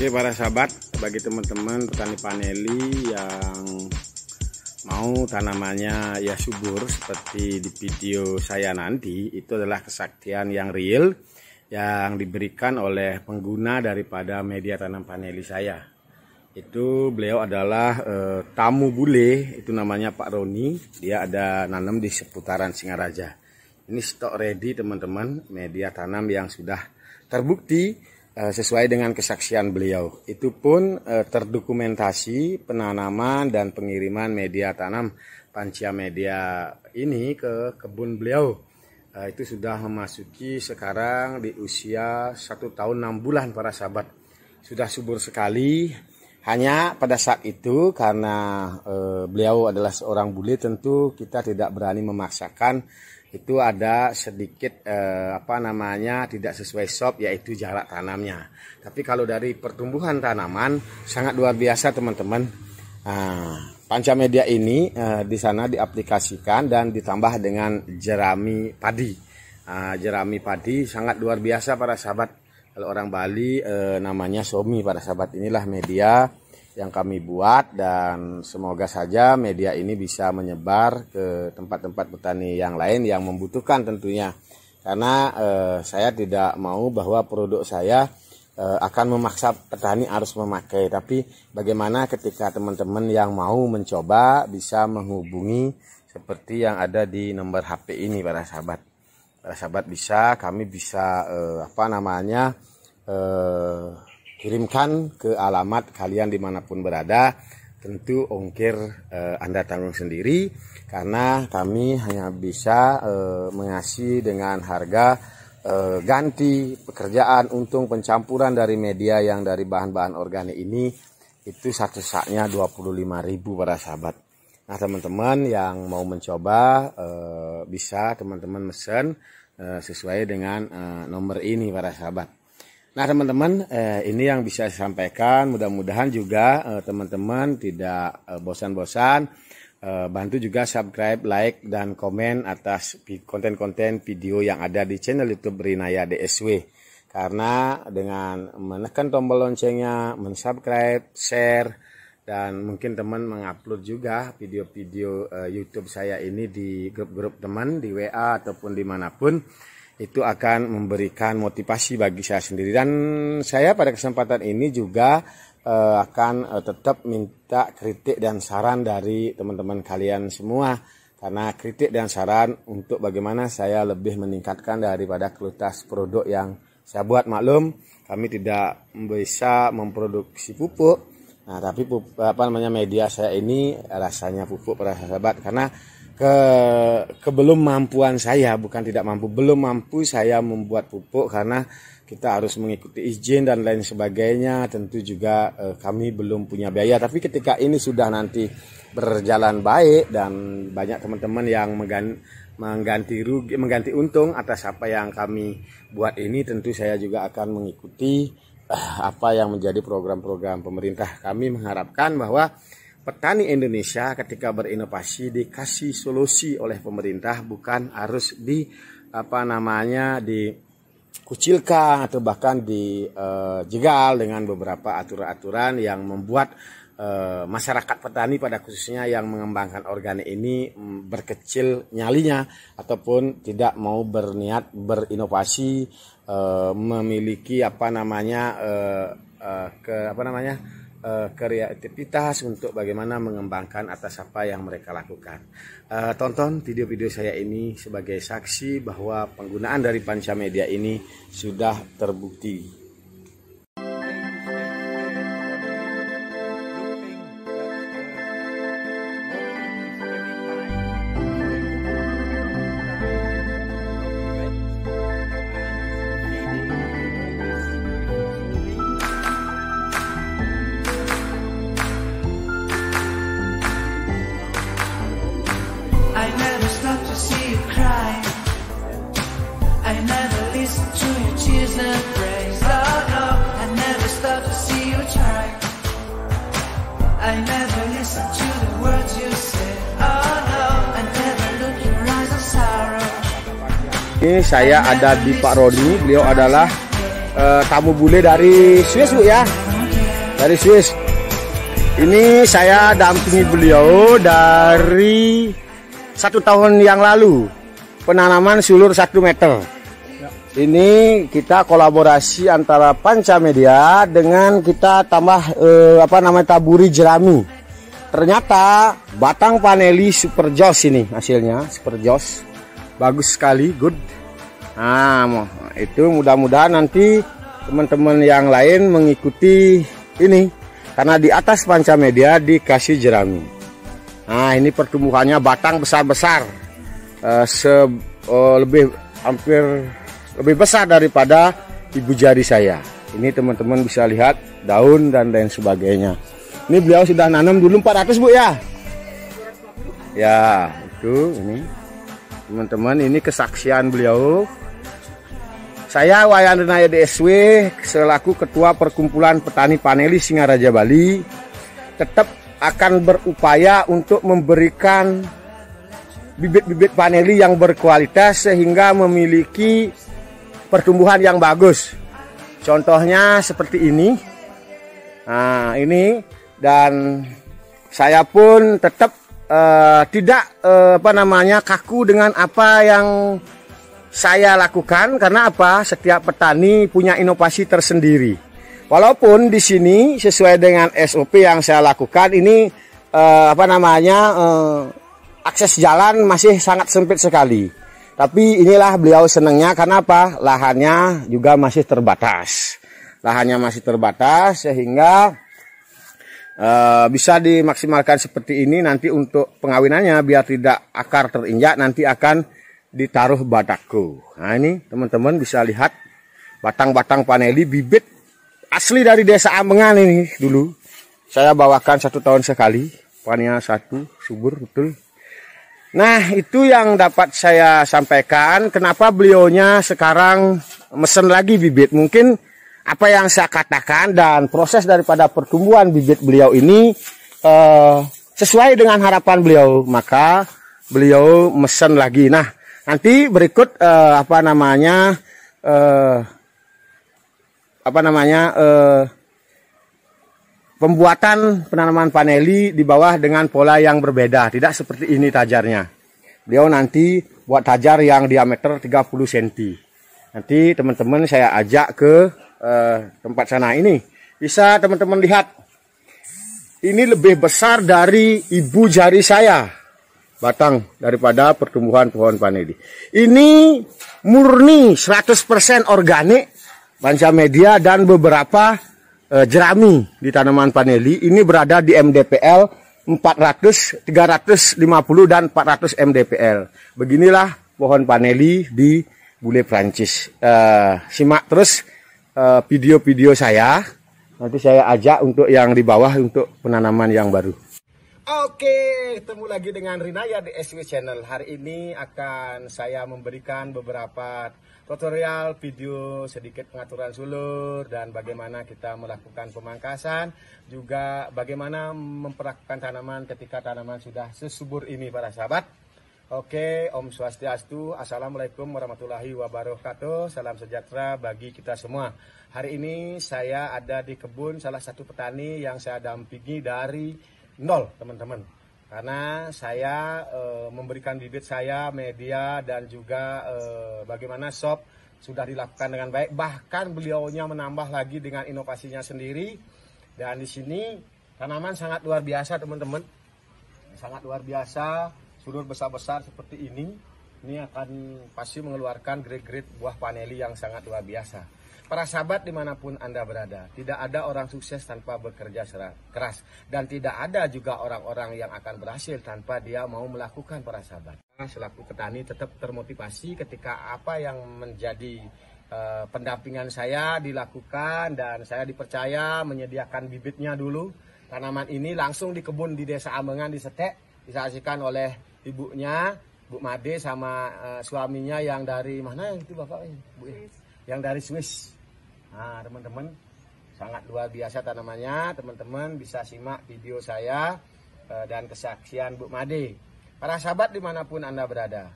Oke para sahabat, bagi teman-teman petani paneli yang mau tanamannya ya subur seperti di video saya nanti, itu adalah kesaktian yang real yang diberikan oleh pengguna daripada media tanam paneli saya. Itu beliau adalah tamu bule, itu namanya Pak Roni. Dia ada nanam di seputaran Singaraja. Ini stok ready teman-teman, media tanam yang sudah terbukti sesuai dengan kesaksian beliau. Itu pun terdokumentasi penanaman dan pengiriman media tanam Pancia Media ini ke kebun beliau. Itu sudah memasuki sekarang di usia 1 tahun 6 bulan para sahabat. Sudah subur sekali. Hanya pada saat itu karena beliau adalah seorang bule, tentu kita tidak berani memaksakan. Itu ada sedikit tidak sesuai shop, yaitu jarak tanamnya. Tapi kalau dari pertumbuhan tanaman sangat luar biasa teman-teman. Pancia Media ini di sana diaplikasikan dan ditambah dengan jerami padi. Jerami padi sangat luar biasa para sahabat. Kalau orang Bali namanya somi para sahabat. Inilah media yang kami buat dan semoga saja media ini bisa menyebar ke tempat-tempat petani yang lain yang membutuhkan tentunya. Karena saya tidak mau bahwa produk saya akan memaksa petani harus memakai. Tapi bagaimana ketika teman-teman yang mau mencoba bisa menghubungi seperti yang ada di nomor HP ini para sahabat. Para sahabat bisa, kami bisa kirimkan ke alamat kalian dimanapun berada. Tentu ongkir Anda tanggung sendiri, karena kami hanya bisa mengasih dengan harga ganti pekerjaan untung pencampuran dari media yang dari bahan-bahan organik ini. Itu satu saknya 25.000 para sahabat. Nah teman-teman yang mau mencoba bisa teman-teman mesen sesuai dengan nomor ini para sahabat. Nah teman-teman, ini yang bisa saya sampaikan. Mudah-mudahan juga teman-teman tidak bosan-bosan. Bantu juga subscribe, like, dan komen atas konten-konten video yang ada di channel YouTube Rinaya DSW. Karena dengan menekan tombol loncengnya, mensubscribe, share, dan mungkin teman mengupload juga video-video YouTube saya ini di grup-grup teman, di WA ataupun dimanapun, itu akan memberikan motivasi bagi saya sendiri. Dan saya pada kesempatan ini juga akan tetap minta kritik dan saran dari teman-teman kalian semua. Karena kritik dan saran untuk bagaimana saya lebih meningkatkan daripada kualitas produk yang saya buat. Maklum, kami tidak bisa memproduksi pupuk. Nah, tapi media saya ini rasanya pupuk para sahabat. Karena kebelum mampuan saya, bukan tidak mampu, belum mampu saya membuat pupuk karena kita harus mengikuti izin dan lain sebagainya. Tentu juga kami belum punya biaya. Tapi ketika ini sudah nanti berjalan baik dan banyak teman-teman yang mengganti untung atas apa yang kami buat ini, tentu saya juga akan mengikuti apa yang menjadi program-program pemerintah. Kami mengharapkan bahwa petani Indonesia ketika berinovasi dikasih solusi oleh pemerintah, bukan harus dikucilkan atau bahkan dijegal dengan beberapa aturan-aturan yang membuat masyarakat petani pada khususnya yang mengembangkan organik ini berkecil nyalinya ataupun tidak mau berniat berinovasi, memiliki kreativitas untuk bagaimana mengembangkan atas apa yang mereka lakukan. Tonton video-video saya ini sebagai saksi bahwa penggunaan dari Pancia Media ini sudah terbukti. I never stop to see you cry. I never listen to your tears and praise. Oh no, I never stop to see you try. I never listen to the words you say. Oh no, I never look in your eyes of sorrow. Ini saya ada di Pak Roni, beliau adalah tamu bule dari Swiss Bu ya. dari Swiss. Ini saya dampingi beliau dari 1 tahun yang lalu, penanaman sulur 1 meter. Ini kita kolaborasi antara Panca Media dengan kita tambah taburi jerami. Ternyata batang paneli super jos ini hasilnya, super jos. Bagus sekali, good. Nah, itu mudah-mudahan nanti teman-teman yang lain mengikuti ini. Karena di atas Panca Media dikasih jerami. Nah, ini pertumbuhannya batang besar-besar, lebih besar daripada ibu jari saya. Ini teman-teman bisa lihat daun dan lain sebagainya. Ini beliau sudah nanam dulu 400 Bu ya. Ya, itu ini teman-teman, ini kesaksian beliau. Saya Wayan Renaya DSW selaku Ketua Perkumpulan Petani Paneli Singaraja Bali tetap akan berupaya untuk memberikan bibit-bibit paneli yang berkualitas sehingga memiliki pertumbuhan yang bagus. Contohnya seperti ini. Nah, ini, dan saya pun tetap tidak kaku dengan apa yang saya lakukan. Karena apa? Setiap petani punya inovasi tersendiri. Walaupun di sini sesuai dengan SOP yang saya lakukan ini akses jalan masih sangat sempit sekali. Tapi inilah beliau senangnya karena apa? Lahannya juga masih terbatas. Lahannya masih terbatas sehingga bisa dimaksimalkan seperti ini. Nanti untuk pengawinannya biar tidak akar terinjak, nanti akan ditaruh batako. Nah, ini teman-teman bisa lihat batang-batang paneli bibit asli dari desa Ambengan ini dulu. Saya bawakan 1 tahun sekali, panennya 1 subur betul. Nah, itu yang dapat saya sampaikan. Kenapa beliaunya sekarang mesen lagi bibit? Mungkin apa yang saya katakan dan proses daripada pertumbuhan bibit beliau ini sesuai dengan harapan beliau, maka beliau mesen lagi. Nah, nanti berikut pembuatan penanaman paneli di bawah dengan pola yang berbeda, tidak seperti ini tajarnya. Beliau nanti buat tajar yang diameter 30 cm. Nanti teman-teman saya ajak ke tempat sana ini. Bisa teman-teman lihat. Ini lebih besar dari ibu jari saya. Batang daripada pertumbuhan pohon paneli. Ini murni 100% organik Panca Media dan beberapa jerami di tanaman paneli. Ini berada di MDPL 400, 350 dan 400 MDPL. Beginilah pohon paneli di Bule Prancis. Simak terus video-video saya. Nanti saya ajak untuk yang di bawah untuk penanaman yang baru. Oke, ketemu lagi dengan Rinaya di SW Channel. Hari ini akan saya memberikan beberapa tutorial video sedikit pengaturan sulur dan bagaimana kita melakukan pemangkasan, juga bagaimana memperlakukan tanaman ketika tanaman sudah sesubur ini para sahabat. Oke, Om Swastiastu, Assalamualaikum warahmatullahi wabarakatuh, salam sejahtera bagi kita semua. Hari ini saya ada di kebun salah satu petani yang saya dampingi dari nol teman-teman, karena saya memberikan bibit saya, media dan juga bagaimana shop sudah dilakukan dengan baik, bahkan beliaunya menambah lagi dengan inovasinya sendiri. Dan di sini tanaman sangat luar biasa teman-teman, sangat luar biasa, sulur besar-besar seperti ini akan pasti mengeluarkan grade-grade buah paneli yang sangat luar biasa. Para sahabat dimanapun Anda berada, tidak ada orang sukses tanpa bekerja keras. Dan tidak ada juga orang-orang yang akan berhasil tanpa dia mau melakukan, para sahabat. Selaku petani tetap termotivasi ketika apa yang menjadi pendampingan saya dilakukan. Dan saya dipercaya menyediakan bibitnya dulu. Tanaman ini langsung di kebun di Desa Ambengan di Setek. Disaksikan oleh ibunya, Bu Made sama suaminya yang dari mana itu Bapak? Bu, yang dari Swiss. Nah teman-teman, sangat luar biasa tanamannya. Teman-teman bisa simak video saya dan kesaksian Bu Made. Para sahabat dimanapun Anda berada,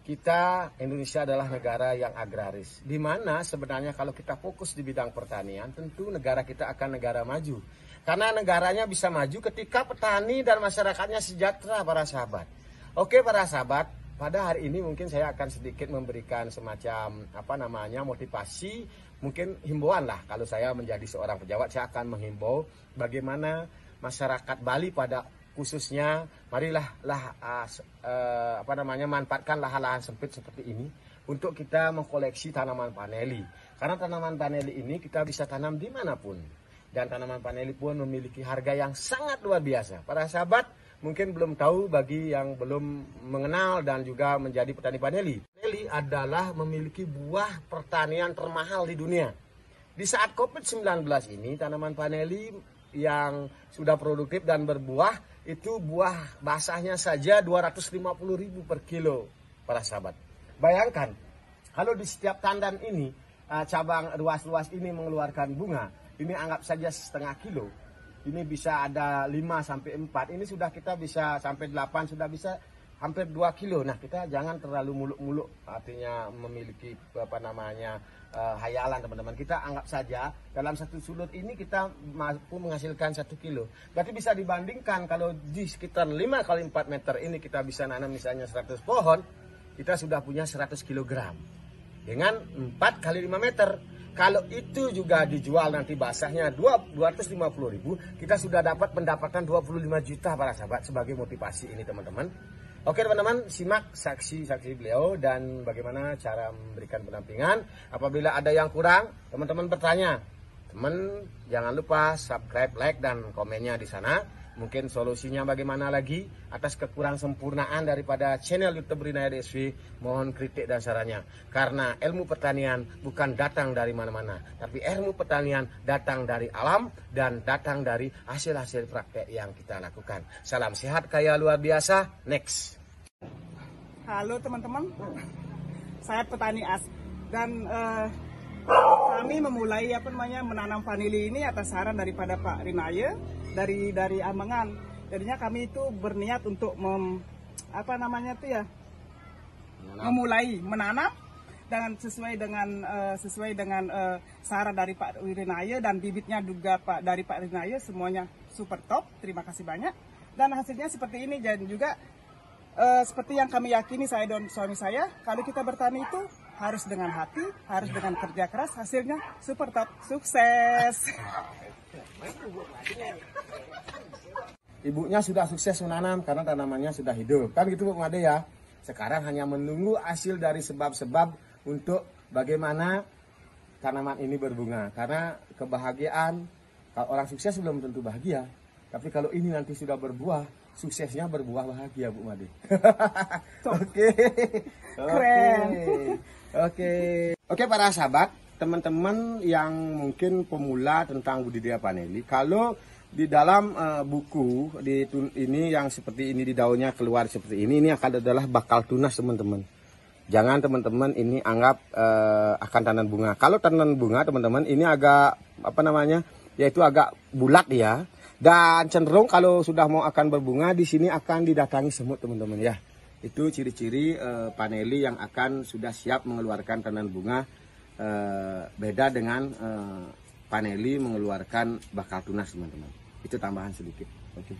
kita Indonesia adalah negara yang agraris, di mana sebenarnya kalau kita fokus di bidang pertanian, tentu negara kita akan negara maju. Karena negaranya bisa maju ketika petani dan masyarakatnya sejahtera, para sahabat. Oke para sahabat, pada hari ini mungkin saya akan sedikit memberikan semacam motivasi, mungkin himbauan lah. Kalau saya menjadi seorang pejabat, saya akan menghimbau bagaimana masyarakat Bali pada khususnya, marilah manfaatkan lahan-lahan sempit seperti ini untuk kita mengkoleksi tanaman paneli. Karena tanaman paneli ini kita bisa tanam dimanapun, dan tanaman paneli pun memiliki harga yang sangat luar biasa. Para sahabat mungkin belum tahu, bagi yang belum mengenal dan juga menjadi petani paneli. Paneli adalah memiliki buah pertanian termahal di dunia. Di saat COVID-19 ini, tanaman paneli yang sudah produktif dan berbuah itu buah basahnya saja 250.000 per kilo, para sahabat. Bayangkan kalau di setiap tandan ini cabang ruas-ruas ini mengeluarkan bunga, ini anggap saja setengah kilo, ini bisa ada 5 sampai 4, ini sudah kita bisa sampai 8, sudah bisa hampir 2 kilo. Nah, kita jangan terlalu muluk-muluk, artinya memiliki hayalan teman-teman. Kita anggap saja dalam satu sudut ini kita mampu menghasilkan 1 kilo. Berarti bisa dibandingkan kalau di sekitar 5 kali 4 meter ini kita bisa nanam misalnya 100 pohon, kita sudah punya 100 kilogram. Dengan 4 kali 5 meter. Kalau itu juga dijual nanti basahnya 250.000, kita sudah dapat pendapatan 25 juta para sahabat sebagai motivasi ini teman-teman. Oke teman-teman, simak saksi-saksi beliau dan bagaimana cara memberikan pendampingan. Apabila ada yang kurang, teman-teman bertanya. Teman jangan lupa subscribe, like, dan komennya di sana. Mungkin solusinya bagaimana lagi atas kekurang sempurnaan daripada channel YouTube Rinaya DSW. Mohon kritik dan sarannya. Karena ilmu pertanian bukan datang dari mana-mana, tapi ilmu pertanian datang dari alam dan datang dari hasil-hasil praktek yang kita lakukan. Salam sehat kaya luar biasa. Next. Halo teman-teman, saya petani dan kami memulai menanam vanili ini atas saran daripada Pak Rinaya dari Ambengan. Jadinya kami itu berniat untuk memulai menanam dan sesuai dengan saran dari Pak Rinaya, dan bibitnya juga dari Pak Rinaya semuanya super top. Terima kasih banyak, dan hasilnya seperti ini. Dan juga seperti yang kami yakini, saya dan suami saya, kalau kita bertani itu harus dengan hati, harus dengan kerja keras, hasilnya super top. Sukses. Ibunya sudah sukses menanam karena tanamannya sudah hidup. Kan gitu Bu Made ya. Sekarang hanya menunggu hasil dari sebab-sebab untuk bagaimana tanaman ini berbunga. Karena kebahagiaan, kalau orang sukses belum tentu bahagia. Tapi kalau ini nanti sudah berbuah, suksesnya berbuah bahagia Bu Made. Oke. Keren. Oke para sahabat, teman-teman yang mungkin pemula tentang budidaya paneli, kalau di dalam buku ini yang seperti ini, di daunnya keluar seperti ini adalah bakal tunas teman-teman. Jangan teman-teman ini anggap akan tanaman bunga. Kalau tanaman bunga teman-teman ini agak yaitu agak bulat ya. Dan cenderung kalau sudah mau akan berbunga, di sini akan didatangi semut teman-teman ya. Itu ciri-ciri paneli yang akan sudah siap mengeluarkan tanaman bunga. Beda dengan paneli mengeluarkan bakal tunas teman-teman. Itu tambahan sedikit. Oke.